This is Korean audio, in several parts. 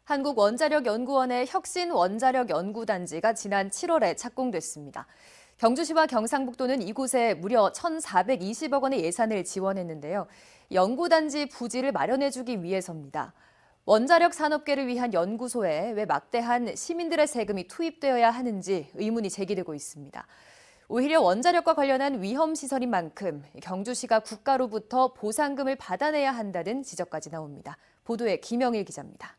한국원자력연구원의 혁신원자력연구단지가 지난 7월에 착공됐습니다. 경주시와 경상북도는 이곳에 무려 1,420억 원의 예산을 지원했는데요. 연구단지 부지를 마련해주기 위해서입니다. 원자력 산업계를 위한 연구소에 왜 막대한 시민들의 세금이 투입되어야 하는지 의문이 제기되고 있습니다. 오히려 원자력과 관련한 위험시설인 만큼 경주시가 국가로부터 보상금을 받아내야 한다는 지적까지 나옵니다. 보도에 김영일 기자입니다.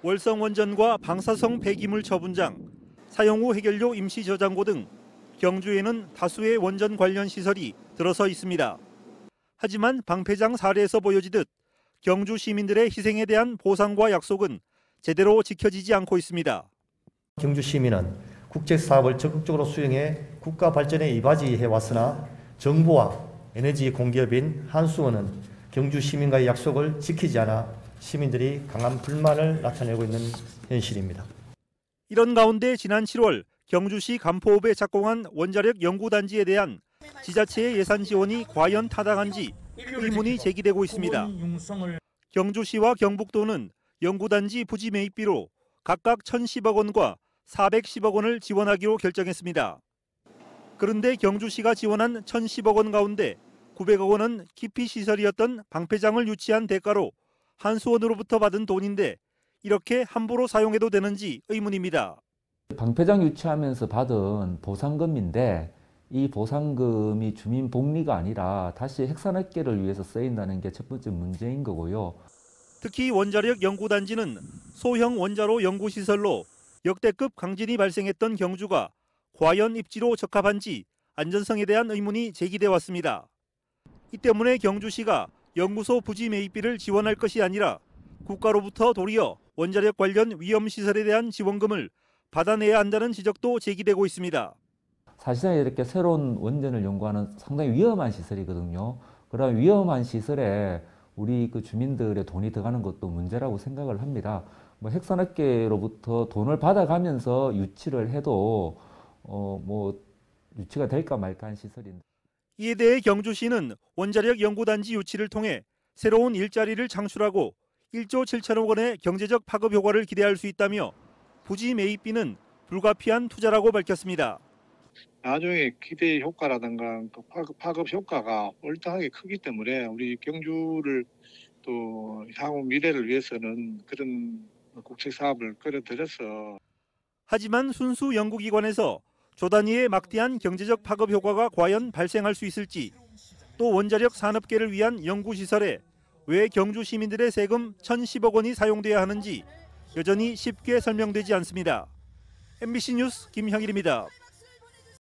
월성원전과 방사성 폐기물 처분장, 사용 후 해결료 임시 저장고 등 경주에는 다수의 원전 관련 시설이 들어서 있습니다. 하지만 방패장 사례에서 보여지듯 경주 시민들의 희생에 대한 보상과 약속은 제대로 지켜지지 않고 있습니다. 경주 시민은 국책 사업을 적극적으로 수행해 국가 발전에 이바지해 왔으나 정부와 에너지 공기업인 한수원은 경주 시민과의 약속을 지키지 않아 시민들이 강한 불만을 나타내고 있는 현실입니다. 이런 가운데 지난 7월 경주시 간포읍에 착공한 원자력 연구단지에 대한 지자체의 예산 지원이 과연 타당한지 의문이 제기되고 있습니다. 경주시와 경북도는 연구단지 부지 매입비로 각각 1,010억 원과 410억 원을 지원하기로 결정했습니다. 그런데 경주시가 지원한 1,010억 원 가운데 900억 원은 기피시설이었던 방패장을 유치한 대가로 한수원으로부터 받은 돈인데 이렇게 함부로 사용해도 되는지 의문입니다. 방패장 유치하면서 받은 보상금인데 이 보상금이 주민 복리가 아니라 다시 핵산업계를 위해서 쓰인다는 게 첫 번째 문제인 거고요. 특히 원자력 연구단지는 소형 원자로 연구시설로 역대급 강진이 발생했던 경주가 과연 입지로 적합한지 안전성에 대한 의문이 제기돼 왔습니다. 이 때문에 경주시가 연구소 부지 매입비를 지원할 것이 아니라 국가로부터 도리어 원자력 관련 위험시설에 대한 지원금을 받아내야 한다는 지적도 제기되고 있습니다. 사실상 이렇게 새로운 원전을 연구하는 상당히 위험한 시설이거든요. 그런 위험한 시설에 우리 주민들의 돈이 들어가는 것도 문제라고 생각을 합니다. 핵산업계로부터 돈을 받아가면서 유치를 해도 유치가 될까 말까 한 시설인데. 이에 대해 경주시는 원자력 연구단지 유치를 통해 새로운 일자리를 창출하고 1조 7천억 원의 경제적 파급 효과를 기대할 수 있다며 부지 매입비는 불가피한 투자라고 밝혔습니다. 나중에 기대 효과라든가 파급 효과가 월등하게 크기 때문에 우리 경주를 또 향후 미래를 위해서는 그런 국책 사업을 끌어들여서. 하지만 순수 연구기관에서 조 단위의 막대한 경제적 파급 효과가 과연 발생할 수 있을지, 또 원자력 산업계를 위한 연구시설에 왜 경주 시민들의 세금 1,010억 원이 사용돼야 하는지 여전히 쉽게 설명되지 않습니다. MBC 뉴스 김형일입니다.